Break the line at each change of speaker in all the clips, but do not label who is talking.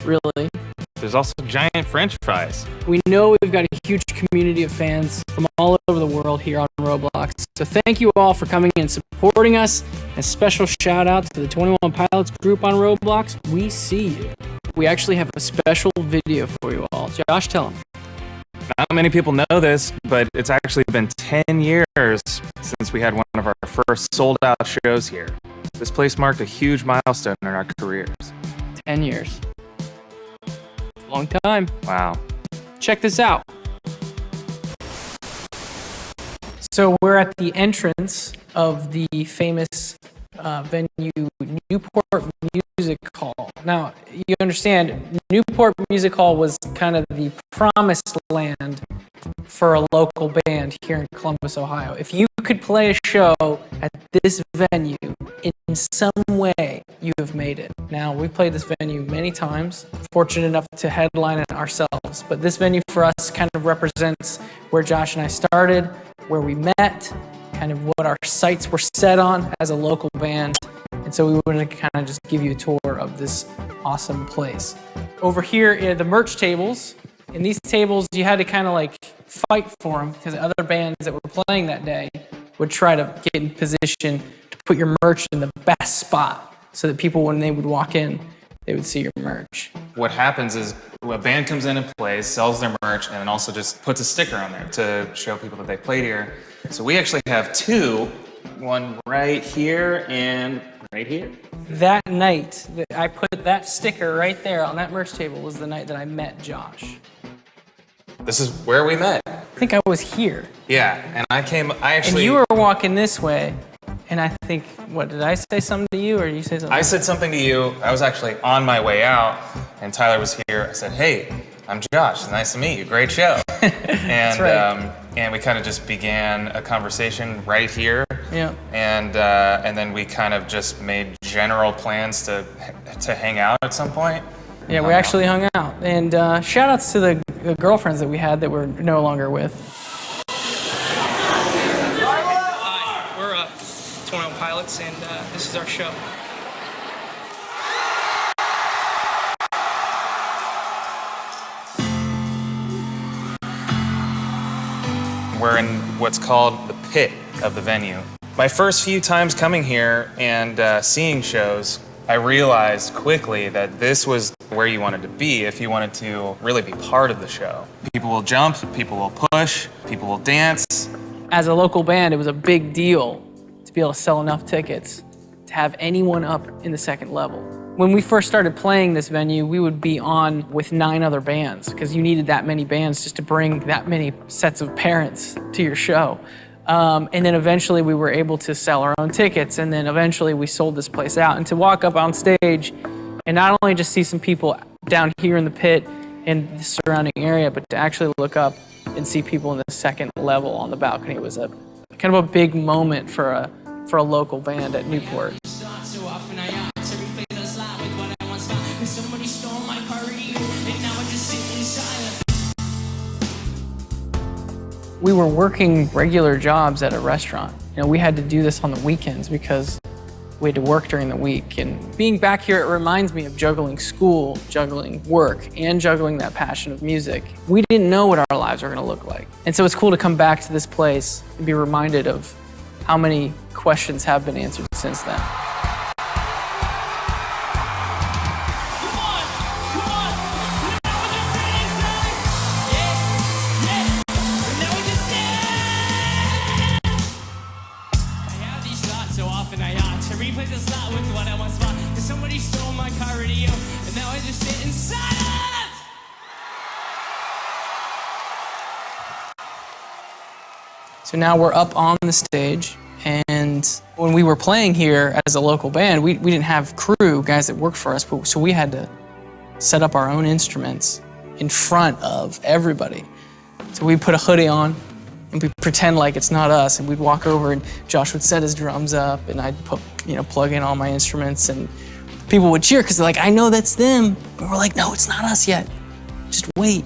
really.
There's also giant French fries.
We know we've got a huge community of fans from all over the world here on Roblox. So thank you all for coming and supporting us. And a special shout out to the 21 Pilots group on Roblox. We see you. We actually have a special video for you all. Josh, tell them.
Not many people know this, but it's actually been 10 years since we had one of our first sold-out shows here. This place marked a huge milestone in our careers.
10 years. Long time.
Wow.
Check this out. So we're at the entrance of the famous venue, Newport Music Hall. Now, you understand, Newport Music Hall was kind of the promised land for a local band here in Columbus, Ohio. If you could play a show at this venue, in some way, you have made it. Now, we've played this venue many times, fortunate enough to headline it ourselves, but this venue for us kind of represents where Josh and I started, where we met, kind of what our sights were set on as a local band. And so we wanted to kind of just give you a tour of this awesome place. Over here are the merch tables. In these tables, you had to kind of like fight for them because other bands that were playing that day would try to get in position to put your merch in the best spot so that people, when they would walk in, they would see your merch.
What happens is a band comes in and plays, sells their merch, and then also just puts a sticker on there to show people that they played here. So we actually have two, one right here and right here.
That night that I put that sticker right there on that merch table was the night that I met Josh.
This is where we met.
I think I was here.
Yeah, and
And you were walking this way, and I think, what, did I say something to you, or you say something?
I said something to you. I was actually on my way out, and Tyler was here. I said, hey, I'm Josh. Nice to meet you. Great show. And
right.
And we kind of just began a conversation right here.
Yeah.
And then we kind of just made general plans to hang out at some point.
Yeah, we actually hung out. And shout outs to the girlfriends that we had that we're no longer with.
Hi, we're 21 Pilots, and this is our show.
We're in what's called the pit of the venue. My first few times coming here and seeing shows, I realized quickly that this was where you wanted to be if you wanted to really be part of the show. People will jump, people will push, people will dance.
As a local band, it was a big deal to be able to sell enough tickets to have anyone up in the second level. When we first started playing this venue, we would be on with 9 other bands because you needed that many bands just to bring that many sets of parents to your show. And then eventually we were able to sell our own tickets, and then eventually we sold this place out. And to walk up on stage and not only just see some people down here in the pit and the surrounding area, but to actually look up and see people in the second level on the balcony was a kind of a big moment for a local band at Newport. We were working regular jobs at a restaurant. You know, we had to do this on the weekends because we had to work during the week. And being back here, it reminds me of juggling school, juggling work, and juggling that passion of music. We didn't know what our lives were gonna look like. And so it's cool to come back to this place and be reminded of how many questions have been answered since then. So now we're up on the stage, and when we were playing here as a local band, we didn't have crew, guys that worked for us, so we had to set up our own instruments in front of everybody. So we'd put a hoodie on, and we'd pretend like it's not us, and we'd walk over, and Josh would set his drums up, and I'd plug in all my instruments, and people would cheer, because they're like, I know that's them. And we're like, no, it's not us yet. Just wait.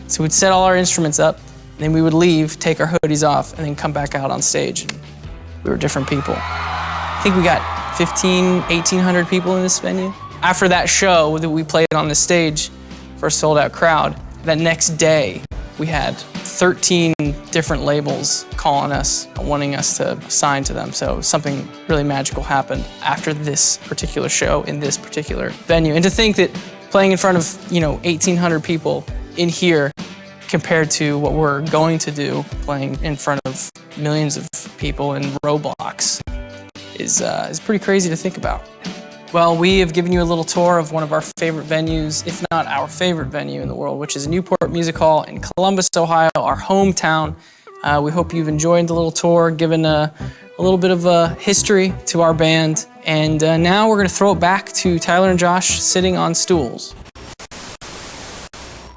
So we'd set all our instruments up, then we would leave, take our hoodies off, and then come back out on stage. And we were different people. I think we got 1,800 people in this venue. After that show that we played on the stage for a sold-out crowd, that next day we had 13 different labels calling us, wanting us to sign to them. So something really magical happened after this particular show in this particular venue. And to think that playing in front of 1,800 people in here compared to what we're going to do playing in front of millions of people in Roblox is pretty crazy to think about. Well, we have given you a little tour of one of our favorite venues, if not our favorite venue in the world, which is Newport Music Hall in Columbus, Ohio, our hometown. We hope you've enjoyed the little tour, given a little bit of a history to our band. And now we're gonna throw it back to Tyler and Josh sitting on stools.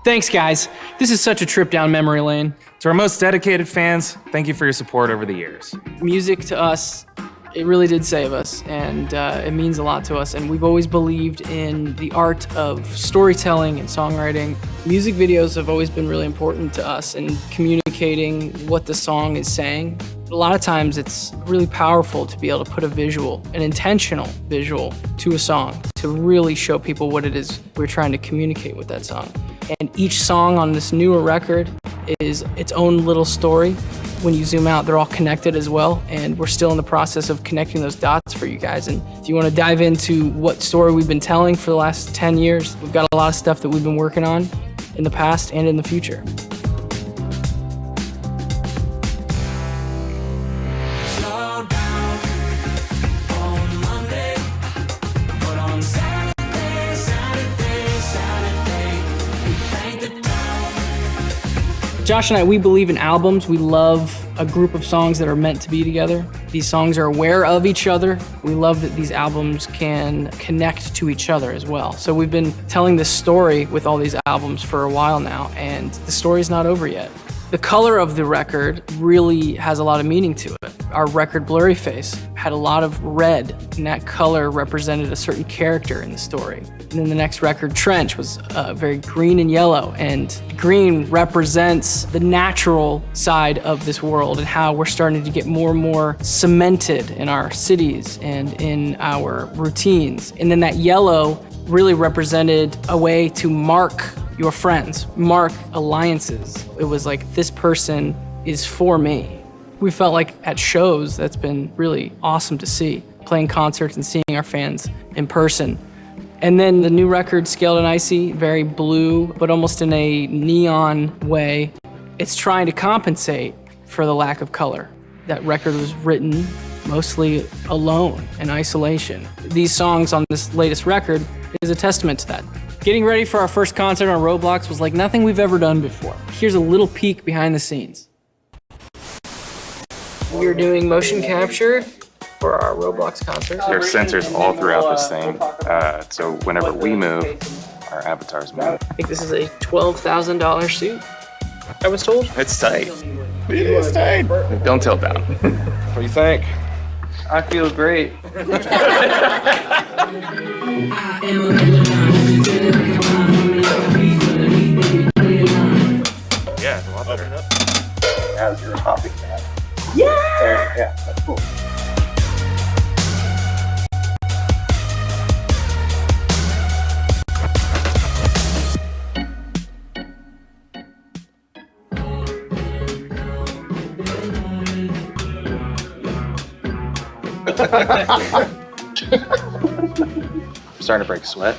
Thanks, guys. This is such a trip down memory lane.
To our most dedicated fans, thank you for your support over the years.
Music to us, it really did save us, and it means a lot to us. And we've always believed in the art of storytelling and songwriting. Music videos have always been really important to us in communicating what the song is saying. A lot of times it's really powerful to be able to put a visual, an intentional visual, to a song to really show people what it is we're trying to communicate with that song. And each song on this newer record is its own little story. When you zoom out, they're all connected as well, and we're still in the process of connecting those dots for you guys. And if you want to dive into what story we've been telling for the last 10 years, we've got a lot of stuff that we've been working on in the past and in the future. Josh and I, we believe in albums. We love a group of songs that are meant to be together. These songs are aware of each other. We love that these albums can connect to each other as well. So we've been telling this story with all these albums for a while now, and the story's not over yet. The color of the record really has a lot of meaning to it. Our record, Blurry Face, had a lot of red, and that color represented a certain character in the story. And then the next record, Trench, was very green and yellow, and green represents the natural side of this world and how we're starting to get more and more cemented in our cities and in our routines. And then that yellow really represented a way to mark your friends, mark alliances. It was like, this person is for me. We felt like at shows, that's been really awesome to see, playing concerts and seeing our fans in person. And then the new record, Scaled and Icy, very blue, but almost in a neon way. It's trying to compensate for the lack of color. That record was written mostly alone, in isolation. These songs on this latest record is a testament to that. Getting ready for our first concert on Roblox was like nothing we've ever done before. Here's a little peek behind the scenes. We're doing motion capture for our Roblox concert.
There are sensors all throughout this thing, so whenever we move, our avatars move.
I think this is a $12,000 suit, I was told.
It's tight. It is tight. Don't tilt down.
What do you think?
I feel great.
Yeah, it's a lot better.
As you're hopping that. Yeah! Yeah, that's cool.
I'm starting to break a sweat.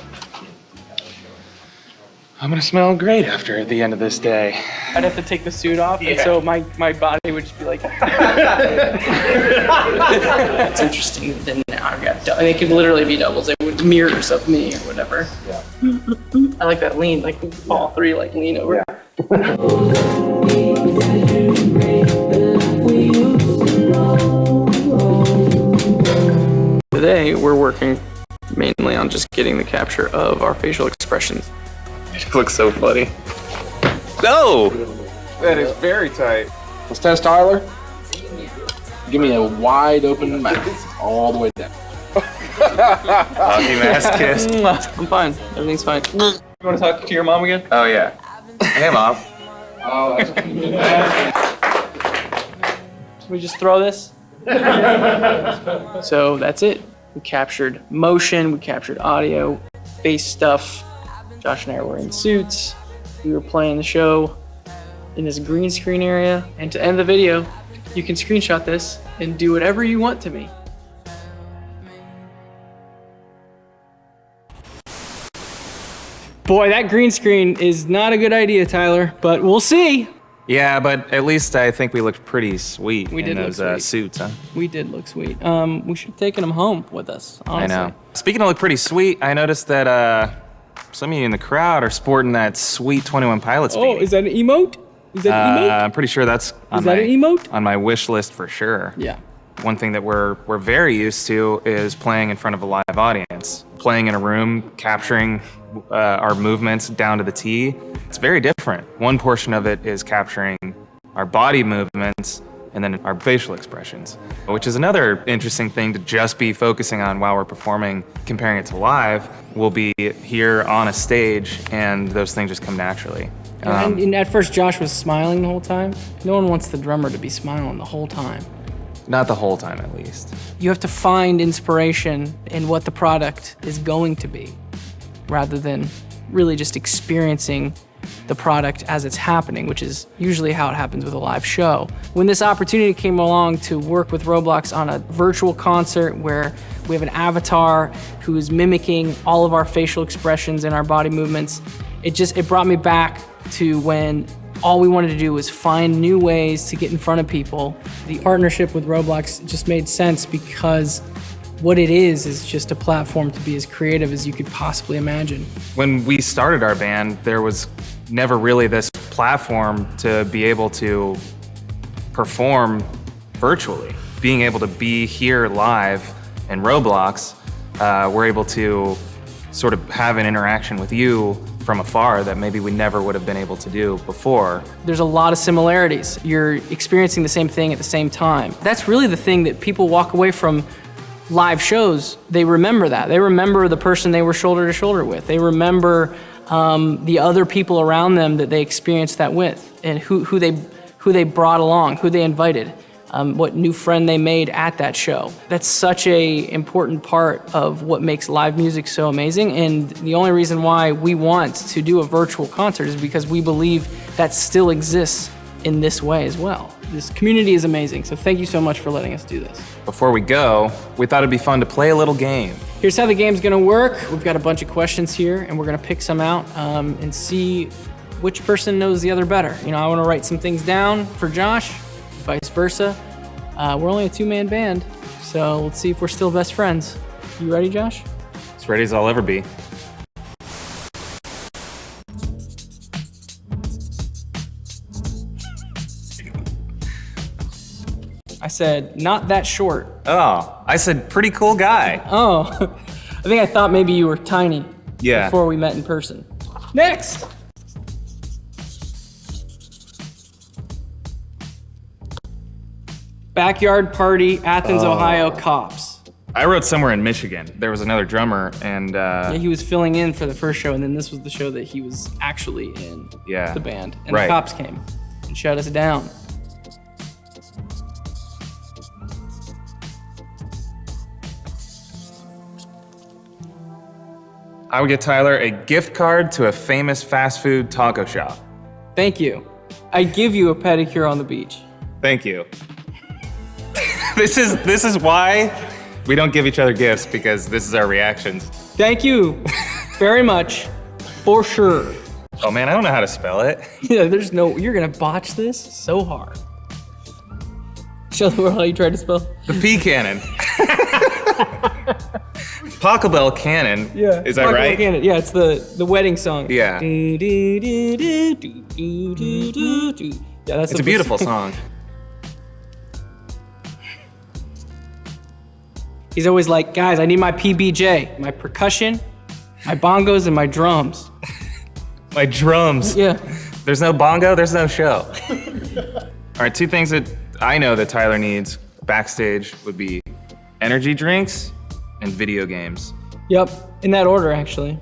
I'm gonna smell great after the end of this day.
I'd have to take the suit off, and so my body would just be like... It's interesting that now I've got... They could literally be doubles. They would mirrors of me or whatever.
Yeah.
I like that lean, like all three like lean over.
Yeah.
Today, we're working mainly on just getting the capture of our facial expressions.
It looks so funny. No!
That is very tight. Let's test Tyler. Give me a wide open mouth all the way down.
Hockey mask kiss.
I'm fine. Everything's fine.
You want to talk to your mom again?
Oh yeah. Hey mom.
Oh,
Should we just throw this? So that's it. We captured motion, we captured audio, face stuff. Josh and I were in suits. We were playing the show in this green screen area. And to end the video, you can screenshot this and do whatever you want to me. Boy, that green screen is not a good idea, Tyler, but we'll see.
Yeah, but at least I think we looked pretty sweet
We
in
did look
those
sweet.
suits, huh?
We did look sweet. We should have taken them home with us, honestly.
I know. Speaking of look pretty sweet, I noticed that some of you in the crowd are sporting that sweet 21 Pilots beanie.
Oh, is that an emote? Is that an emote?
I'm pretty sure that's on
that
my
an emote?
on my wish list for sure.
Yeah.
One thing that we're very used to is playing in front of a live audience, playing in a room, capturing our movements down to the T. It's very different. One portion of it is capturing our body movements and then our facial expressions, which is another interesting thing to just be focusing on while we're performing. Comparing it to live, we'll be here on a stage and those things just come naturally.
And at first, Josh was smiling the whole time. No one wants the drummer to be smiling the whole time.
Not the whole time, at least.
You have to find inspiration in what the product is going to be, rather than really just experiencing the product as it's happening, which is usually how it happens with a live show. When this opportunity came along to work with Roblox on a virtual concert where we have an avatar who is mimicking all of our facial expressions and our body movements, it brought me back to when all we wanted to do was find new ways to get in front of people. The partnership with Roblox just made sense because what it is just a platform to be as creative as you could possibly imagine.
When we started our band, there was never really this platform to be able to perform virtually. Being able to be here live in Roblox, we're able to sort of have an interaction with you from afar that maybe we never would have been able to do before.
There's a lot of similarities. You're experiencing the same thing at the same time. That's really the thing that people walk away from live shows. They remember that. They remember the person they were shoulder to shoulder with. They remember the other people around them that they experienced that with, and who they brought along, who they invited, what new friend they made at that show. That's such a important part of what makes live music so amazing, and the only reason why we want to do a virtual concert is because we believe that still exists in this way as well. This community is amazing, so thank you so much for letting us do this.
Before we go, we thought it'd be fun to play a little game.
Here's how the game's gonna work. We've got a bunch of questions here, and we're gonna pick some out and see which person knows the other better. You know, I wanna write some things down for Josh, vice versa. We're only a two-man band, so let's see if we're still best friends. You ready, Josh?
As ready as I'll ever be.
I said, not that short.
Oh, I said pretty cool guy.
Oh, I think I thought maybe you were tiny
Yeah.
before we met in person. Next! Backyard party, Athens, Ohio, cops.
I wrote somewhere in Michigan. There was another drummer and
Yeah, he was filling in for the first show, and then this was the show that he was actually in
Yeah.
the band. And
Right.
the cops came and shut us down.
I would get Tyler a gift card to a famous fast food taco shop.
Thank you. I give you a pedicure on the beach.
Thank you. This is why we don't give each other gifts, because this is our reactions.
Thank you very much, for sure.
Oh man, I don't know how to spell it.
Yeah, you're gonna botch this so hard. Show the world how you tried to spell.
The P cannon. Pachelbel cannon.
Yeah.
Is that
Marco
right?
Buchanan. Yeah, it's the wedding song.
Yeah.
Do, do, do, do, do, do, do, do, do. Yeah, that's
It's a beautiful song.
He's always like, guys, I need my PBJ, my percussion, my bongos, and my drums.
My drums.
Yeah.
There's no bongo, there's no show. All right, two things that I know that Tyler needs backstage would be energy drinks and video games.
Yep, in that order, actually.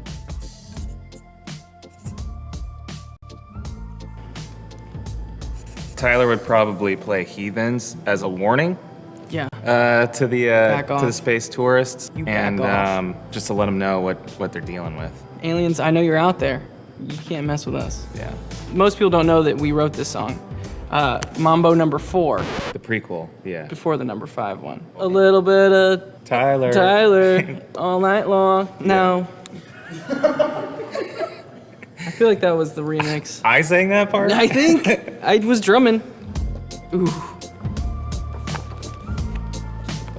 Tyler would probably play Heathens as a warning.
Yeah.
to the
Back
to
off.
the space tourists,
You back
and
off.
just to let them know what they're dealing with.
Aliens, I know you're out there. You can't mess with us.
Yeah,
Most people don't know that we wrote this song. Mambo number 4,
the prequel. Yeah,
before the number 5 one. A little bit of
Tyler.
Tyler all night long. No. I feel like that was the remix.
I sang that part.
I think I was drumming. Ooh.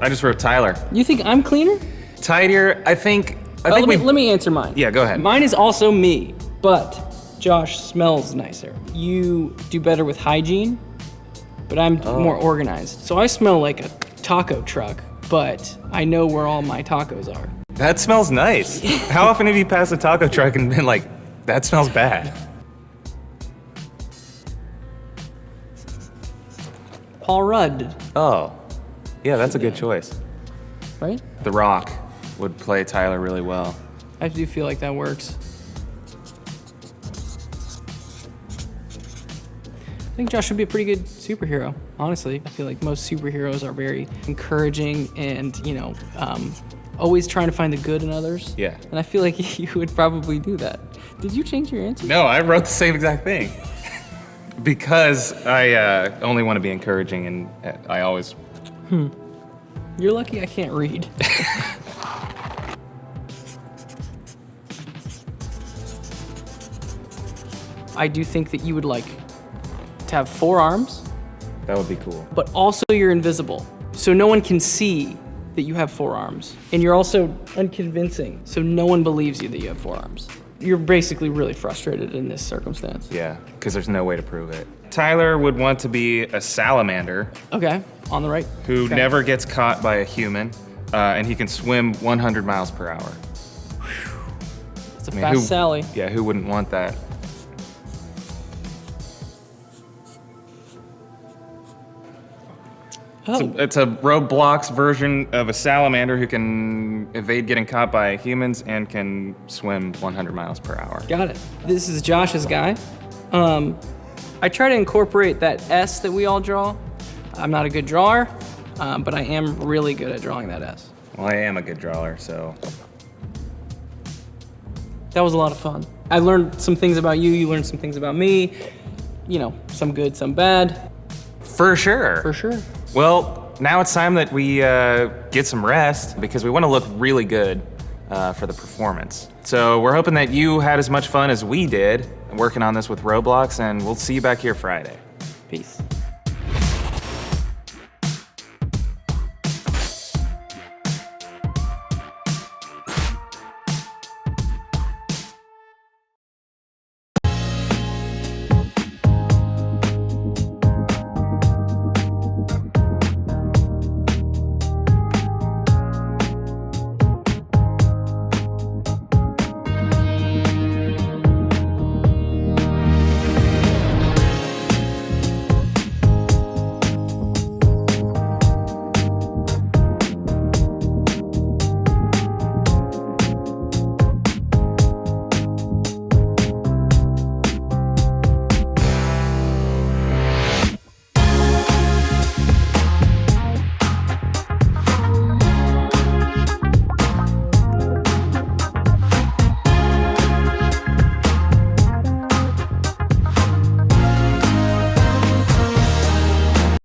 I just wrote Tyler.
You think I'm cleaner?
Tidier. I think
Let me answer mine.
Yeah, go ahead.
Mine is also me, but Josh smells nicer. You do better with hygiene, but I'm more organized. So I smell like a taco truck, but I know where all my tacos are.
That smells nice. How often have you passed a taco truck and been like, that smells bad?
Paul Rudd,
Oh, yeah, that's a good choice.
right?
The Rock would play Tyler really well.
I do feel like that works. I think Josh would be a pretty good superhero, honestly. I feel like most superheroes are very encouraging and, always trying to find the good in others.
Yeah.
And I feel like you would probably do that. Did you change your answer?
No, I wrote the same exact thing. Because I only want to be encouraging, and I always.
You're lucky I can't read. I do think that you would like to have 4 arms,
That would be cool.
but also you're invisible. So no one can see that you have 4 arms. And you're also unconvincing, so no one believes you that you have 4 arms. You're basically really frustrated in this circumstance.
Yeah, because there's no way to prove it. Tyler would want to be a salamander
Okay, on the right.
who
Okay.
never gets caught by a human, and he can swim 100 miles per hour.
It's a
I mean,
fast Sally.
Yeah, who wouldn't want that?
Oh,
It's a Roblox version of a salamander who can evade getting caught by humans and can swim 100 miles per hour.
got it. This is Josh's guy. I try to incorporate that S that we all draw. I'm not a good drawer, but I am really good at drawing that S.
Well, I am a good drawer, so
That was a lot of fun. I learned some things about you, you learned some things about me. Some good, some bad,
for sure.
for sure.
Well, now it's time that we get some rest because we want to look really good for the performance. So we're hoping that you had as much fun as we did working on this with Roblox, and we'll see you back here Friday.
Peace.